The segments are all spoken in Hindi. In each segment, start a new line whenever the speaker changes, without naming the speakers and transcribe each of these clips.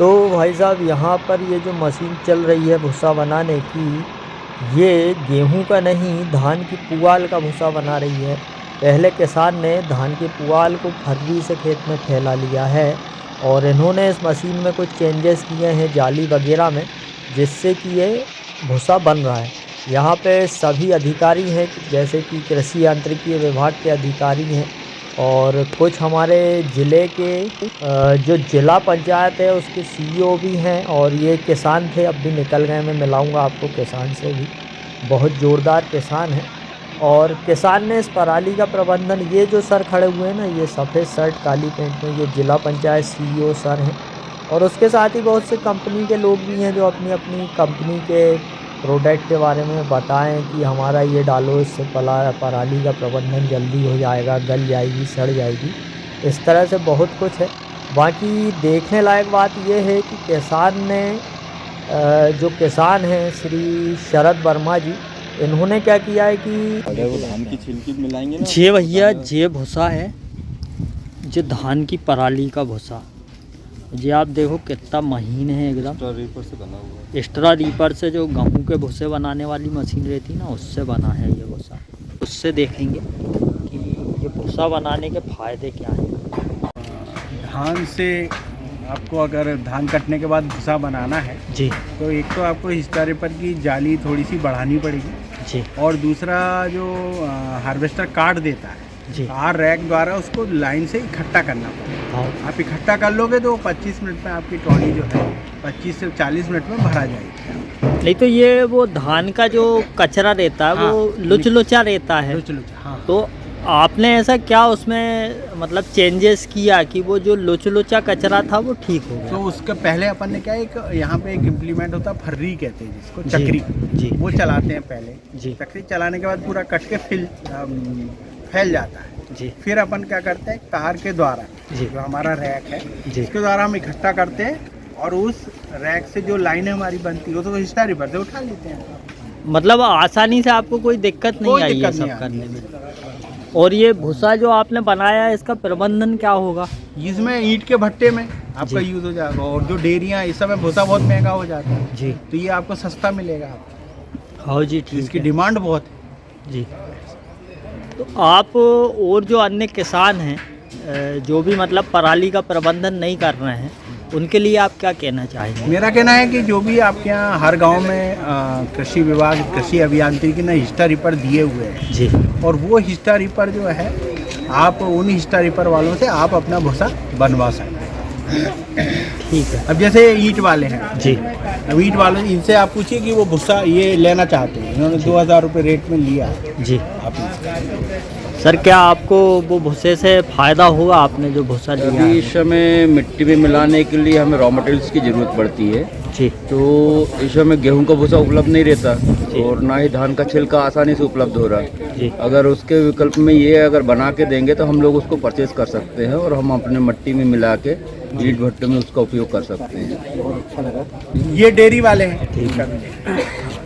तो भाई साहब यहाँ पर ये जो मशीन चल रही है भूसा बनाने की, ये गेहूं का नहीं धान की पुआल का भूसा बना रही है। पहले किसान ने धान की पुआल को फर्री से खेत में फैला लिया है और इन्होंने इस मशीन में कुछ चेंजेस किए हैं जाली वगैरह में, जिससे कि ये भूसा बन रहा है। यहाँ पे सभी अधिकारी हैं, जैसे कि कृषि यांत्रिकी विभाग के अधिकारी हैं और कुछ हमारे ज़िले के जो जिला पंचायत है उसके सीईओ भी हैं और ये किसान थे, अब भी निकल गए। मैं मिलाऊंगा आपको किसान से भी, बहुत ज़ोरदार किसान है। और किसान ने इस पराली का प्रबंधन, ये जो सर खड़े हुए हैं ना, ये सफ़ेद शर्ट काली पैंट में, ये जिला पंचायत सीईओ सर हैं। और उसके साथ ही बहुत से कंपनी के लोग भी हैं जो अपनी अपनी कंपनी के प्रोडक्ट के बारे में बताएं कि हमारा ये डालो, इससे पराली का प्रबंधन जल्दी हो जाएगा, गल जाएगी, सड़ जाएगी। इस तरह से बहुत कुछ है। बाकी देखने लायक बात ये है कि किसान ने जो किसान हैं श्री शरद वर्मा जी, इन्होंने क्या किया है कि
अगर वो धान की छिलकी मिलाएंगे ना,
ये भैया ये भूसा है, जो धान की पराली का भूसा। ये आप देखो कितना महीन है एकदम।
एक्स्ट्रा रीपर से बना हुआ है।
एक्स्ट्रा रीपर से, जो गेहूं के भूसे बनाने वाली मशीन रहती ना, उससे बना है ये भूसा। उससे देखेंगे कि ये भूसा बनाने के फ़ायदे क्या हैं।
धान से आपको अगर धान कटने के बाद भूसा बनाना है
जी,
तो एक तो आपको हिस्टा रीपर की जाली थोड़ी सी बढ़ानी पड़ेगी
जी,
और दूसरा जो हार्वेस्टर काट देता है
जी,
कार रैक द्वारा उसको लाइन से इकट्ठा करना पड़ेगा।
हाँ,
आप इकट्ठा कर लोगे तो 25 मिनट में आपकी ट्रॉली जो है 25 से 40 मिनट में भरा जाएगी।
नहीं तो ये वो धान का जो कचरा रहता है
हाँ,
वो लुच-लुचा रहता है।
हाँ।
तो आपने ऐसा क्या उसमें मतलब चेंजेस किया कि वो जो लुच-लुचा कचरा था वो ठीक हो गया?
तो उसके पहले अपन ने क्या, एक यहाँ पे एक इम्प्लीमेंट होता है, फर्री कहते हैं जिसको,
जी,
चक्री
जी,
वो चलाते हैं पहले।
जी,
चक्री चलाने के बाद पूरा कट के फैल जाता है।
जी,
फिर अपन क्या करते हैं, कार के द्वारा
जी,
जो हमारा रैक है
जी,
इसके द्वारा हम इकट्ठा करते हैं और उस रैक से जो लाइनें हमारी बनती है तो हिस्टा रीपर से उठा लेते हैं।
मतलब आसानी से आपको कोई दिक्कत नहीं
कोई
आई है
दिक्कत
सब
नहीं
करने में। और ये भूसा जो आपने बनाया है, इसका प्रबंधन क्या होगा?
इसमें ईंट के भट्टे में आपका
जी।
यूज हो जाएगा और जो डेयरियाँ, इस समय भूसा बहुत महंगा हो जाता है
जी,
तो ये आपको सस्ता मिलेगा।
हाँ जी, ठीक
इसकी
है
डिमांड बहुत है।
जी। तो आप और जो अन्य किसान हैं जो भी मतलब पराली का प्रबंधन नहीं कर रहे हैं, उनके लिए आप क्या कहना चाहेंगे?
मेरा कहना है कि जो भी आपके यहाँ हर गांव में कृषि विभाग, कृषि अभियांत्रिकी ने हिस्टा रीपर दिए हुए हैं
जी,
और वो हिस्टा रीपर जो है, आप उन हिस्टा रीपर वालों से आप अपना भूसा बनवा सकते हैं।
ठीक है
अब जैसे ईंट वाले हैं
जी,
अब ईंट वाले, इनसे आप पूछिए कि वो भूसा ये लेना चाहते हैं, इन्होंने 2000 रुपये रेट में लिया है।
जी।
आप
सर क्या आपको वो भूसे से फ़ायदा हुआ, आपने जो भूसा लिया
अभी
है?
इस समय मिट्टी में मिलाने के लिए हमें रॉ मटेरियल्स की ज़रूरत पड़ती है।
जी,
तो इस समय गेहूं का भूसा उपलब्ध नहीं रहता और ना ही धान का छिलका आसानी से उपलब्ध हो रहा है।
जी,
अगर उसके विकल्प में ये अगर बना के देंगे तो हम लोग उसको परचेज कर सकते हैं और हम अपने मिट्टी में मिला के ईंट भट्टे में उसका उपयोग कर सकते हैं।
ये डेयरी वाले हैं।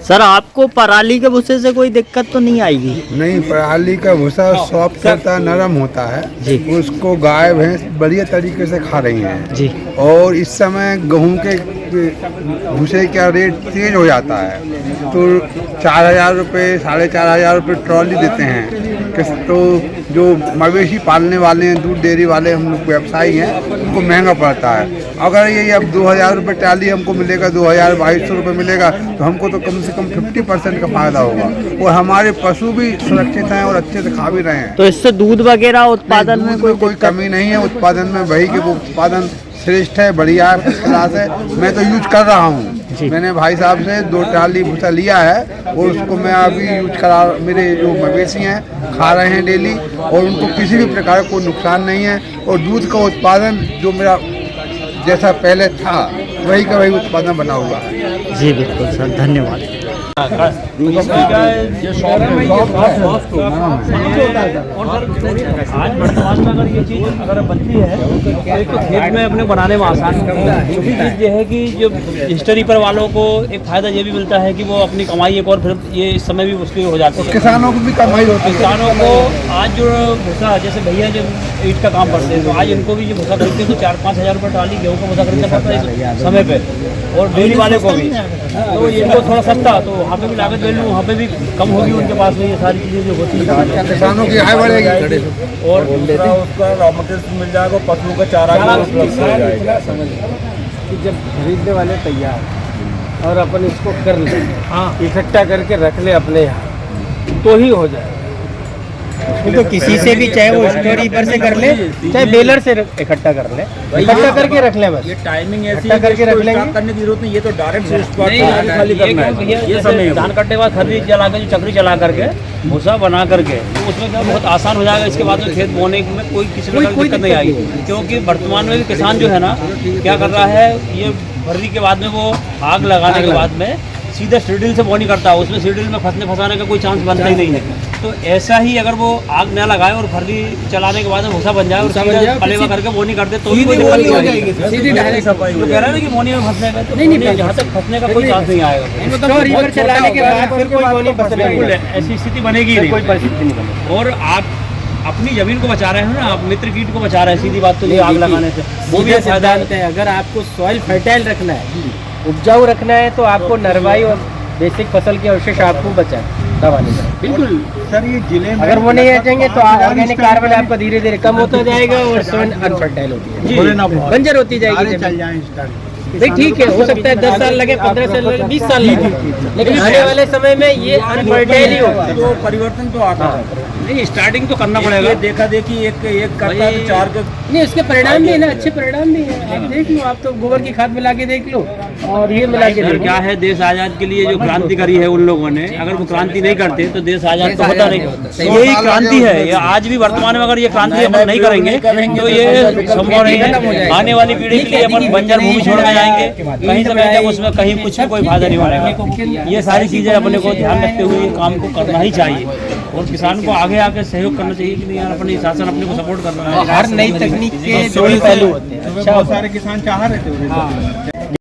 सर आपको पराली के भूसे से कोई दिक्कत तो नहीं आएगी?
नहीं, पराली का भूसा सॉफ्ट होता है, नरम होता है
जी,
उसको गाय भैंस बढ़िया तरीके से खा रही हैं।
जी,
और इस समय गेहूं के भूसे का रेट तेज हो जाता है तो 4000 रुपये, 4500 रुपये ट्रॉली देते हैं। तो जो मवेशी पालने वाले हैं, दूध डेयरी वाले हम लोग व्यवसायी हैं, उनको महंगा पड़ता है। अगर ये अब 2000 रुपये ट्राली हमको मिलेगा, 2200 रुपये मिलेगा, तो हमको तो कम से कम 50% का फायदा होगा और हमारे पशु भी सुरक्षित हैं और अच्छे से खा भी रहे हैं।
तो इससे दूध वगैरह उत्पादन में
दूध में कोई कमी नहीं है, उत्पादन में वही के वो उत्पादन श्रेष्ठ है, बढ़िया है, फर्स्ट क्लास है। मैं तो यूज कर रहा हूँ। मैंने भाई साहब से 2 ट्राली भूसा लिया है और उसको मैं अभी यूज करा, मेरे जो मवेशी हैं खा रहे हैं डेली और उनको किसी भी प्रकार का कोई नुकसान नहीं है और दूध का उत्पादन जो मेरा जैसा पहले था वही का वही उत्पादन बना हुआ है।
जी बिल्कुल सर, धन्यवाद।
आज वर्तमान में अगर ये चीज़ अगर बनती है तो एक तो खेत में अपने बनाने में आसान होता है। दूसरी चीज़ ये है कि जो हिस्ट्री पर वालों को एक फ़ायदा ये भी मिलता है कि वो अपनी कमाई एक और फिर ये इस समय भी मुश्किल हो जाती है।
किसानों को भी कमाई होती है।
किसानों को आज जो भूसा जैसे भैया जो ईट का काम करते हैं तो आज इनको भी जो भूसा खरीदते हैं तो 4-5 हज़ार रुपये ट्राली गेहूँ का भूसा खरीदना पड़ता है समय पे, और डेयरी वाले को भी तो इनको थोड़ा सस्ता, तो वहाँ पे भी लागत वैल्यू वहाँ पे भी कम होगी उनके पास में, ये सारी चीज़ें जो होती है
किसानों की आय बढ़ेगी
और
उसका रॉ मटेरियल मिल जाएगा, पशुओं का चारा
कि जब खरीदने वाले तैयार और अपन इसको कर ले, इकट्ठा करके रख ले अपने यहाँ तो ही हो जाए।
तो किसी से भी चाहे वो स्टोरी पर से कर ले चाहे बेलर से इकट्ठा कर ले, इकट्ठा करके रख ले बस।
ये टाइमिंग ऐसी
इकट्ठा करके रख लेंगे।
करने की जरूरत नहीं, ये तो डायरेक्ट स्पॉट
नहीं,
खाली करना है। ये समय
धान कटने के बाद खरीद चला कर चक्री चला करके भूसा बना करके तो उसमें क्या बहुत आसान हो जाएगा। इसके बाद में खेत बोने में कोई किसी प्रकार की दिक्कत नहीं आएगी, क्योंकि वर्तमान में भी किसान जो है ना क्या कर रहा है, ये भर्री के बाद में वो आग लगाने के बाद में सीधा सीडिल से बोनी करता है, उसमें सीडिल में फंसाने का कोई चांस बनता ही नहीं है। तो ऐसा ही अगर वो आग न लगाए और भर्री चलाने के बाद में भूसा बन जाए और सीधा पलेवा करके बोनी करते तो भी कोई दिक्कत नहीं आएगी। सीधी डायरेक्ट सफाई तो कह रहा है ना कि बोनी में फंसने का तो नहीं, जहाँ तक फंसने का कोई चांस नहीं आएगा।
रिवर चलाने के बाद फिर कोई बोनी
बिल्कुल ऐसी स्थिति बनेगी नहीं, कोई परिस्थिति नहीं बनेगी। और आप अपनी जमीन को बचा रहे हैं ना, आप मित्र कीट को बचा रहे हैं, सीधी बात तो ये आग लगाने से वो भी फायदा है।
अगर आपको सॉइल फर्टाइल रखना है, उपजाऊ रखना है, तो आपको नरवाई और बेसिक फसल के अवशेष आपको बचाए दबाने का।
बिल्कुल सर, ये जिले में
अगर वो नहीं बचेंगे तो ऑर्गेनिक कार्बन आपका धीरे धीरे कम होता जाएगा और सॉइल अनफर्टाइल होती है, बंजर होती जाएगी।
चल जाए स्टार्ट
भाई ठीक है, हो सकता है 10 साल लगे, 15 साल लगे, 20 साल लगे, लेकिन आने वाले समय में ये अनफर्टाइल ही होगा।
तो परिवर्तन तो आता है।
नहीं, स्टार्टिंग तो करना पड़ेगा।
ये देखा देखी एक करता है तो चार के
नहीं, उसके परिणाम भी है ना, अच्छे परिणाम भी है। आप देख लो, आप तो गोबर की खाद मिला के देख लो और ये मिला के
सर
देख लो।
क्या है, देश आजाद के लिए जो क्रांति करी है उन लोगों ने, अगर वो क्रांति नहीं करते तो देश आजाद तो होता नहीं। यही क्रांति है, ये आज भी वर्तमान में अगर ये क्रांति अपन नहीं करेंगे तो ये संभव नहीं है। आने वाली पीढ़ी के लिए अपन बंजर भूमि छोड़ के जाएंगे, कहीं से कहीं उसमें कहीं कुछ भी कोई फायदा नहीं बनेगा। ये सारी चीजें अपने को ध्यान रखते हुए ये काम को करना ही चाहिए और किसान को आगे आके सहयोग करना चाहिए कि नहीं यार, अपनी शासन अपने को सपोर्ट करना है।
हर नई तकनीक के दो ही पहलू होते हैं।
बहुत सारे किसान चाह रहे थे